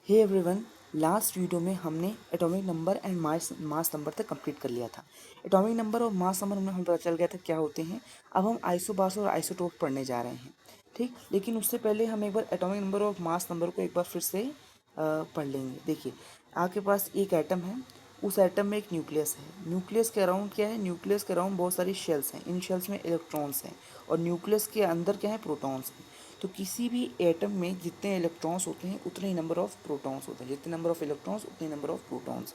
Hey everyone, last video में हमने atomic number and mass number तक कंप्लीट कर लिया था। एटॉमिक नंबर और मास नंबर हमें पता चल गया था क्या होते हैं। अब हम आइसोबार्स और आइसोटोप पढ़ने जा रहे हैं, ठीक। लेकिन उससे पहले हम एक बार एटॉमिक नंबर और मास नंबर को एक बार फिर से पढ़ लेंगे। देखिए, आपके पास एक एटम है, उस एटम में एक न्यूक्लियस है। न्यूक्लियस के अराउंड क्या है? न्यूक्लियस के अराउंड बहुत सारी शेल्स हैं। इन शेल्स में इलेक्ट्रॉन्स हैं और न्यूक्लियस के अंदर क्या है? प्रोटॉन्स हैं। तो किसी भी एटम में जितने इलेक्ट्रॉन्स होते हैं उतने ही नंबर ऑफ प्रोटॉन्स होते हैं। जितने नंबर ऑफ इलेक्ट्रॉन्स उतने नंबर ऑफ प्रोटॉन्स।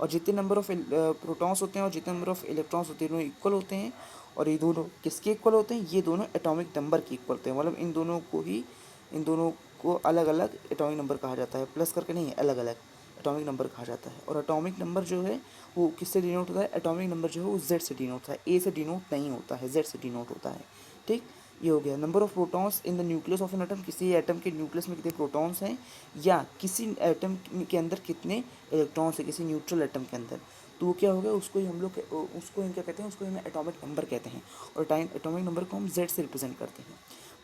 और जितने नंबर ऑफ प्रोटॉन्स होते हैं और जितने नंबर ऑफ इलेक्ट्रॉन्स होते हैं दोनों इक्वल होते हैं। और ये दोनों किसके इक्वल होते हैं? ये दोनों एटॉमिक नंबर के इक्वल होते हैं। मतलब इन दोनों को अलग अलग एटॉमिक नंबर कहा जाता है। प्लस करके नहीं, अलग अलग एटॉमिक नंबर कहा जाता है। और एटॉमिक नंबर जो है वो किससे डिनोट होता है? एटॉमिक नंबर जो है वो जेड से डिनोट होता है, ए से डिनोट नहीं होता है, जेड से डिनोट होता है, ठीक। ये हो गया number of protons in the nucleus of an atom. किसी एटम के न्यूक्लियस में कितने प्रोटॉन्स हैं या किसी एटम के अंदर कितने इलेक्ट्रॉन्स हैं, किसी न्यूट्रल एटम के अंदर। तो वो क्या हो गया? उसको ही हम लोग उसको हम क्या कहते हैं? उसको हम एटॉमिक नंबर कहते हैं। और टाइम एटॉमिक नंबर को हम जेड से रिप्रेजेंट करते हैं।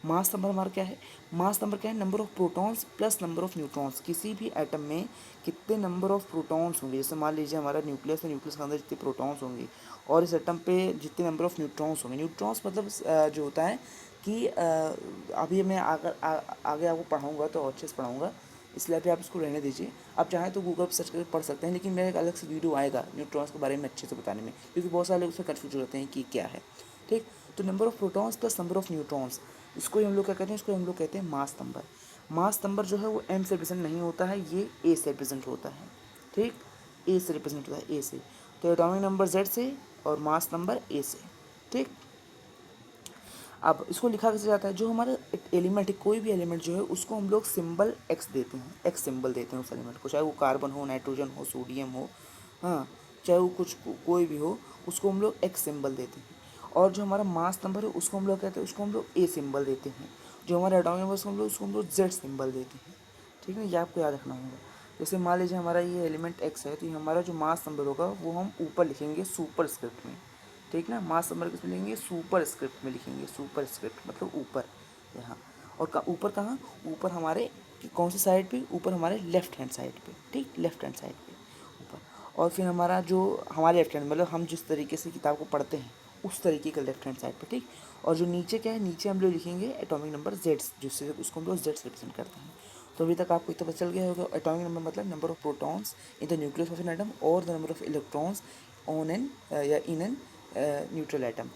मास नंबर हमारा क्या है? मास नंबर क्या है? Number of protons plus number of neutrons. किसी भी एटम में कितने नंबर ऑफ प्रोटॉन्स होंगे, जैसे मान लीजिए हमारा न्यूक्लियस है, न्यूक्लियस के अंदर जितने प्रोटॉन्स होंगे और इस एटम पे जितने नंबर ऑफ न्यूट्रॉन्स होंगे। न्यूट्रॉन्स मतलब जो होता है कि अभी मैं आगे आपको पढ़ाऊँगा तो अच्छे से पढ़ाऊँगा, इसलिए अभी आप इसको रहने दीजिए। आप चाहें तो गूगल पर सर्च करके पढ़ सकते हैं, लेकिन मेरा एक अलग से वीडियो आएगा न्यूट्रॉन्स के बारे में अच्छे से बताने में, क्योंकि बहुत सारे लोग उससे कन्फ्यूज होते हैं कि क्या है, ठीक। तो number of protons plus number of neutrons, इसको ही हम लोग क्या कहते हैं? इसको हम लोग कहते हैं मास नंबर। मास नंबर जो है वो एम से रिप्रेजेंट नहीं होता है, ये ए से रिप्रेजेंट होता है, ठीक। ए से रिप्रेजेंट होता है, ए से। तो एटॉमिक नंबर जेड से और मास नंबर ए से, ठीक। अब इसको लिखा कैसे जाता है? जो हमारा एलिमेंट है, कोई भी एलिमेंट जो है उसको हम लोग सिंबल एक्स देते हैं, एक्स सिंबल देते हैं उस एलिमेंट को, चाहे वो कार्बन हो, नाइट्रोजन हो, सोडियम हो, हाँ, चाहे वो कुछ कोई भी हो, उसको हम लोग एक्स सिंबल देते हैं। और जो हमारा मास नंबर है उसको हम लोग कहते हैं, उसको हम लोग ए सिंबल देते हैं। जो हमारा एटॉमिक नंबर उसको हम लोग जेड सिंबल देते हैं, ठीक है। ये आपको याद रखना होगा। जैसे मान लीजिए हमारा ये एलिमेंट एक्स है, तो ये हमारा जो मास नंबर होगा वो हम ऊपर लिखेंगे सुपर स्क्रिप्ट में, ठीक ना। मास नंबर किस में लिखेंगे? सुपर स्क्रिप्ट में लिखेंगे। सुपर स्क्रिप्ट मतलब ऊपर, यहाँ। और ऊपर कहाँ? ऊपर हमारे कौन सी साइड पे? ऊपर हमारे लेफ्ट हैंड साइड पे, ठीक, लेफ्ट हैंड साइड पे ऊपर। और फिर हमारा जो हमारे लेफ्ट हैंड मतलब हम जिस तरीके से किताब को पढ़ते हैं उस तरीके का लेफ्ट हैंड साइड पे, ठीक। और जो नीचे क्या है? नीचे हम लोग लिखेंगे एटॉमिक नंबर जेड, जिससे उसको हम लोग जेड से रिप्रेजेंट करते हैं। तो अभी तक आपको इतना पता चल गया होगा, एटॉमिक नंबर मतलब number of protons in the nucleus of an atom और the number of electrons on an या इन एन न्यूट्रल एटम।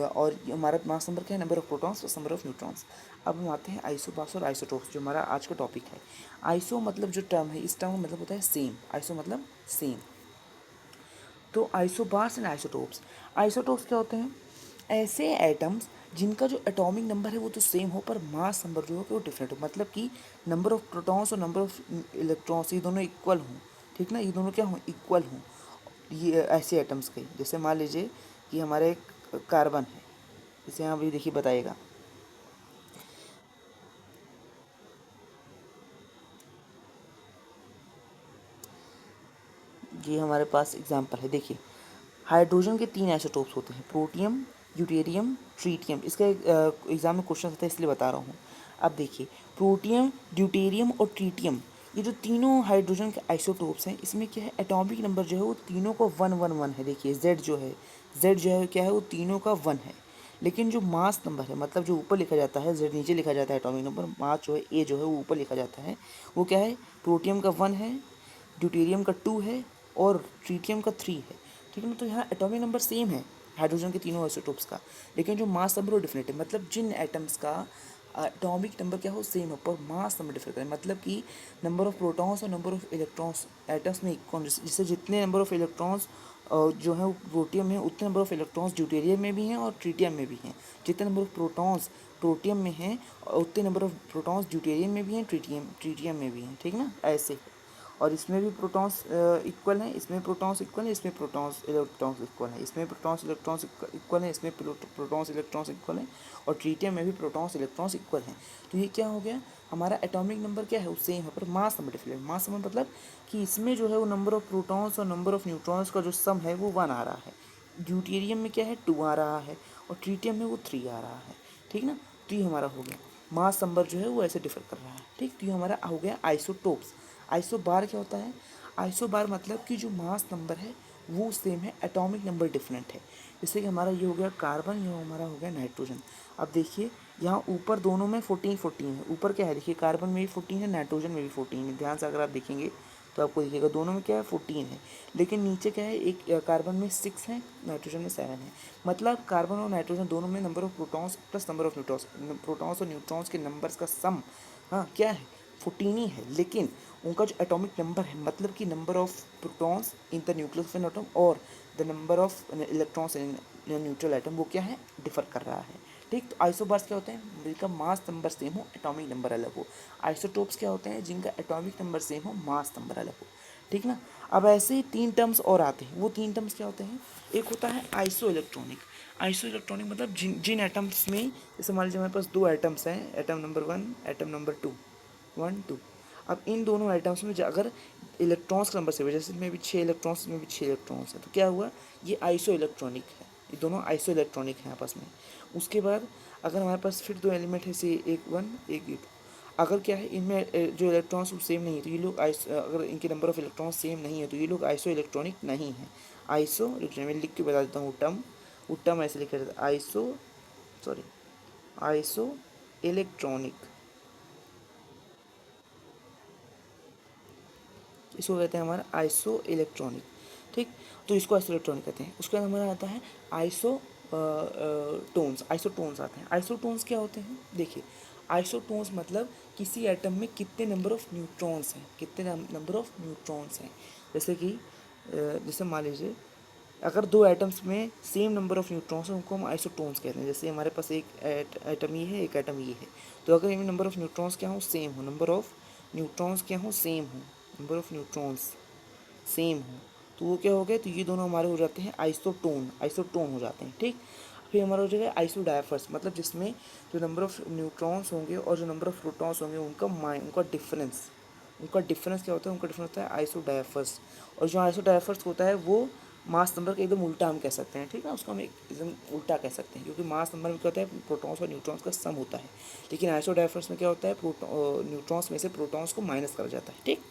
और हमारा मास नंबर क्या है? Number of protons plus number of neutrons. अब हम आते हैं आइसोबार्स और आइसोटोप्स, जो हमारा आज का टॉपिक है। आइसो मतलब जो टर्म है, इस टर्म का मतलब होता है सेम। आइसो मतलब सेम। तो आइसोबार्स एंड आइसोटोप्स, आइसोटोप्स क्या होते हैं? ऐसे एटम्स जिनका जो एटॉमिक नंबर है वो तो सेम हो, पर मास नंबर जो हो वो डिफरेंट हो। मतलब कि नंबर ऑफ प्रोटॉन्स और नंबर ऑफ इलेक्ट्रॉन्स ये दोनों इक्वल हों, ठीक ना। ये दोनों क्या हों? इक्वल हों। ये ऐसे एटम्स के, जैसे मान लीजिए कि हमारे एक कार्बन है, जैसे यहाँ भी देखिए बताइएगा। ये हमारे पास एग्जांपल है, देखिए। हाइड्रोजन के 3 आइसोटोप्स होते हैं, प्रोटियम, ड्यूटेरियम, ट्रीटियम। इसका एग्जाम में क्वेश्चन आता है इसलिए बता रहा हूँ। अब देखिए, प्रोटियम, ड्यूटेरियम और ट्रीटियम, ये जो तीनों हाइड्रोजन के आइसोटोप्स हैं, इसमें क्या है? एटॉमिक नंबर जो है वो तीनों का 111 है। देखिए जेड जो है क्या है? वो तीनों का 1 है। लेकिन जो मास नंबर है, मतलब जो ऊपर लिखा जाता है, जेड नीचे लिखा जाता है एटॉमिक नंबर, मास जो है ए जो है वो ऊपर लिखा जाता है, वो क्या है? प्रोटियम का 1 है, ड्यूटेरियम का 2 है और ट्रीटियम का 3 है, ठीक है ना। तो यहाँ एटॉमिक नंबर सेम है हाइड्रोजन के तीनों आइसोटोप्स का, लेकिन जो मास नंबर वो डिफरेंट है। मतलब जिन एटम्स का एटॉमिक नंबर क्या हो? सेम हो, पर मास नंबर डिफरेंट है। मतलब कि नंबर ऑफ प्रोटॉन्स और नंबर ऑफ इलेक्ट्रॉन्स एटम्स में इक्वल, जिससे जितने नंबर ऑफ इलेक्ट्रॉन्स जो है वो प्रोटियम में, उतने नंबर ऑफ इलेक्ट्रॉन्स ड्यूटेरियम में भी हैं और ट्रीटियम में भी हैं। जितने नंबर ऑफ प्रोटॉन्स प्रोटियम में हैं उतने नंबर ऑफ प्रोटॉन्स ड्यूटेरियम में भी हैं, ट्रीटियम में भी हैं, ठीक ना, ऐसे। और इसमें भी प्रोटॉन्स इक्वल हैं, इसमें प्रोटॉन्स इक्वल है, इसमें प्रोटॉन्स इलेक्ट्रॉन्स इक्वल है, इसमें प्रोटॉन्स इलेक्ट्रॉन्स इक्वल है, इसमें प्रोटॉन्स इलेक्ट्रॉन्स इक्वल है, और ट्रीटियम में भी प्रोटॉन्स इलेक्ट्रॉन्स इक्वल हैं। तो ये क्या हो गया? हमारा एटॉमिक नंबर क्या है? वो सेम है, पर mass number different. Mass number मतलब कि इसमें जो है वो नंबर ऑफ प्रोटॉन्स और नंबर ऑफ न्यूट्रॉन्स का जो सम है वो 1 आ रहा है। ड्यूटेरियम में क्या है? 2 आ रहा है और ट्रीटियम में वो 3 आ रहा है, ठीक ना। तो ये हमारा हो गया मास नंबर जो है वो ऐसे डिफर कर रहा है, ठीक। तो ये हमारा हो गया आइसोटोप्स। आइसोबार क्या होता है? आइसोबार मतलब कि जो मास नंबर है वो सेम है, एटॉमिक नंबर डिफरेंट है। जैसे कि हमारा ये हो गया कार्बन, ये हमारा हो गया नाइट्रोजन। अब देखिए यहाँ ऊपर दोनों में 14 है। ऊपर क्या है देखिए, कार्बन में भी 14 है, नाइट्रोजन में भी 14 है। ध्यान से अगर आप देखेंगे तो आपको दिखेगा दोनों में क्या है, 14 है। लेकिन नीचे क्या है, एक कार्बन में 6 है, नाइट्रोजन में 7 है। मतलब कार्बन और नाइट्रोजन दोनों में number of protons plus number of neutrons, protons और न्यूट्रॉन्स के नंबर्स का सम हाँ क्या है, 14 ही है। लेकिन उनका जो एटॉमिक नंबर है, मतलब कि number of protons in the nucleus of an atom और the number of electrons in neutral atom, वो क्या है, डिफर कर रहा है। ठीक, तो आइसोबार्स क्या होते हैं, जिनका मास नंबर सेम हो, एटॉमिक नंबर अलग हो। आइसोटोप्स क्या होते हैं, जिनका एटॉमिक नंबर सेम हो, मास नंबर अलग हो। ठीक ना। अब ऐसे ही 3 टर्म्स और आते हैं। वो 3 टर्म्स क्या होते हैं, एक होता है आइसो इलेक्ट्रॉनिक। आइसो इलेक्ट्रॉनिक मतलब जिन जिन एटम्स में, जैसे मान लीजिए हमारे पास 2 एटम्स हैं, एटम नंबर 1, एटम नंबर 2, 1 2। अब इन दोनों एटम्स में अगर इलेक्ट्रॉन्स का नंबर सेम है, जैसे इसमें भी 6 इलेक्ट्रॉन्स, इसमें भी 6 इलेक्ट्रॉन्स है, तो क्या हुआ, ये आइसो इलेक्ट्रॉनिक है। ये दोनों आइसो इलेक्ट्रॉनिक हैं आपस में। उसके बाद अगर हमारे पास फिर 2 एलिमेंट है, से एक 1 एक 2, अगर क्या है इनमें जो इलेक्ट्रॉन्स वो सेम नहीं है, तो ये लोग अगर इनके नंबर ऑफ इलेक्ट्रॉन्स सेम नहीं है, तो ये लोग आइसो इलेक्ट्रॉनिक नहीं है। आइसो इलेक्ट्रॉनिक, मैं लिख के बता देता हूँ टर्म। वो टर्म ऐसे लिखा जाता है, आइसो इलेक्ट्रॉनिक। इसको कहते हैं हमारा आइसो इलेक्ट्रॉनिक। ठीक, तो इसको आइसो इलेक्ट्रॉनिक कहते हैं। उसके बाद हमारा आता है आइसो टोन्स। आइसोटोन्स आते हैं। आइसोटोन्स क्या होते हैं, देखिए आइसोटोन्स मतलब किसी एटम में कितने नंबर ऑफ न्यूट्रॉन्स हैं, कितने नंबर ऑफ न्यूट्रॉन्स हैं। जैसे कि जैसे मान लीजिए अगर 2 एटम्स में सेम नंबर ऑफ न्यूट्रॉन्स हैं, उनको हम आइसोटोन्स कहते हैं। जैसे हमारे पास एक एटम ये है, एक एटम ये है, तो अगर इनमें नंबर ऑफ न्यूट्रॉन्स क्या हो, सेम हो, नंबर ऑफ न्यूट्रॉन्स क्या हो, सेम हो, नंबर ऑफ न्यूट्रॉन्स सेम हो, तो वो क्या हो गए, तो ये दोनों हमारे हो जाते हैं आइसोटोन, आइसोटोन हो जाते हैं। ठीक, फिर हमारा हो जाएगा आइसोडायफर्स, मतलब जिसमें जो नंबर ऑफ न्यूट्रॉन्स होंगे और जो नंबर ऑफ प्रोटॉन्स होंगे उनका डिफरेंस क्या होता है, उनका डिफरेंस होता है आइसोडायफर्स। और जो आइसोडायफर्स होता है वो मास नंबर का एकदम उल्टा हम कह सकते हैं। ठीक है, उसको हम एकदम उल्टा कह सकते हैं, क्योंकि मास नंबर में क्या होता है, प्रोटॉन्स और न्यूट्रॉन्स का सम होता है। लेकिन आइसोडायफर्स में क्या होता है, न्यूट्रॉन्स में से प्रोटॉन्स को माइनस करा जाता है। ठीक,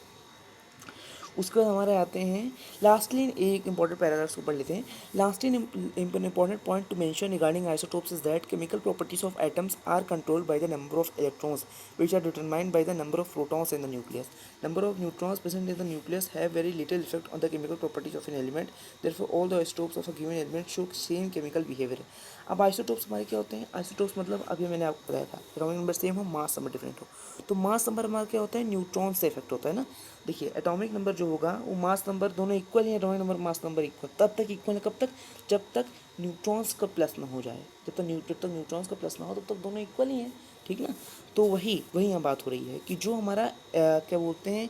उसके बाद हमारे आते हैं लास्टली, एक इंपॉर्टेंट पैराग्राफ्स को पढ़ लेते हैं। Lastly important point to mention regarding isotopes is that chemical properties of atoms are controlled by the number of electrons which are determined by the number of protons in the nucleus. Number of neutrons present in the nucleus have very little effect on the chemical properties of an element. Therefore, all the isotopes of a given element show same chemical behavior. अब isotopes हमारे क्या होते हैं, isotopes मतलब अभी मैंने आपको बताया था, एटॉमिक नंबर सेम हो, मास नंबर डिफरेंट हो। तो मास नंबर हमारा क्या होता है, न्यूट्रॉन से इफेक्ट होता है ना। देखिए एटॉमिक नंबर जो होगा वो मास नंबर दोनों इक्वल है, atomic number mass number equal, तब तक इक्वल है, कब तक, जब तक न्यूट्रॉन्स का प्लस ना हो जाए। जब तक न्यूट्रॉन्स का प्लस ना हो तब तक दोनों इक्वल ही हैं। ठीक ना। तो वही वही यहाँ बात हो रही है कि जो हमारा क्या बोलते हैं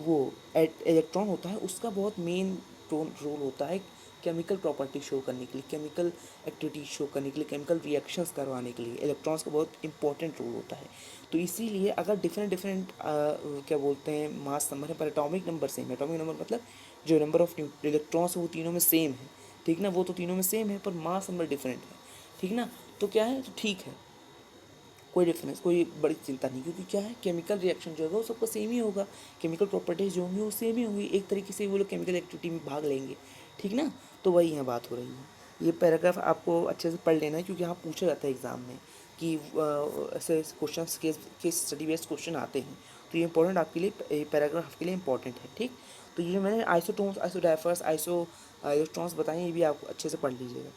वो इलेक्ट्रॉन होता है, उसका बहुत मेन रोल होता है केमिकल प्रॉपर्टी शो करने के लिए, केमिकल एक्टिविटी शो करने के लिए, केमिकल रिएक्शंस करवाने के लिए इलेक्ट्रॉन्स का बहुत इंपॉर्टेंट रोल होता है। तो इसीलिए अगर डिफरेंट डिफरेंट क्या बोलते हैं मास नंबर है पर एटॉमिक नंबर सेम है, एटॉमिक नंबर मतलब जो नंबर ऑफ इलेक्ट्रॉन्स वो तीनों में सेम है। ठीक ना, वो तो तीनों में सेम है पर मास नंबर डिफरेंट है। ठीक ना, तो क्या है, तो ठीक है, कोई डिफरेंस, कोई बड़ी चिंता नहीं, क्योंकि क्या है, केमिकल रिएक्शन जो होगा वो सबका सेम ही होगा, केमिकल प्रॉपर्टीज जो होंगी वो सेम ही होंगी, एक तरीके से वो लोग केमिकल एक्टिविटी में भाग लेंगे। ठीक ना, तो वही यहाँ बात हो रही है। ये पैराग्राफ आपको अच्छे से पढ़ लेना है, क्योंकि यहाँ पूछा जाता है एग्जाम में कि ऐसे question case study based question आते हैं, तो ये इंपॉर्टेंट आपके लिए, ये पैराग्राफ आपके लिए इंपॉर्टेंट है। ठीक, तो ये मैंने आइसोटोन्स, आइसोडायफर्स, आइसो इलेक्ट्रॉन्स बताए, ये भी आप अच्छे से पढ़ लीजिएगा।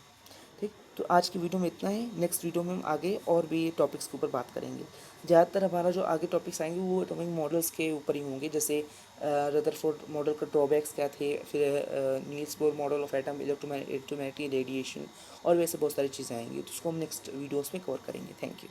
ठीक, तो आज की वीडियो में इतना ही। नेक्स्ट वीडियो में हम आगे और भी टॉपिक्स के ऊपर बात करेंगे। ज़्यादातर हमारा जो आगे टॉपिक्स आएंगे वो एटॉमिक मॉडल्स के ऊपर ही होंगे, जैसे रदरफोर्ड मॉडल का ड्रॉबैक्स क्या थे, फिर Niels Bohr model of atom, electromagnetic radiation, और वैसे बहुत सारी चीज़ें आएंगी, तो उसको हम नेक्स्ट वीडियोज़ में कवर करेंगे। Thank you.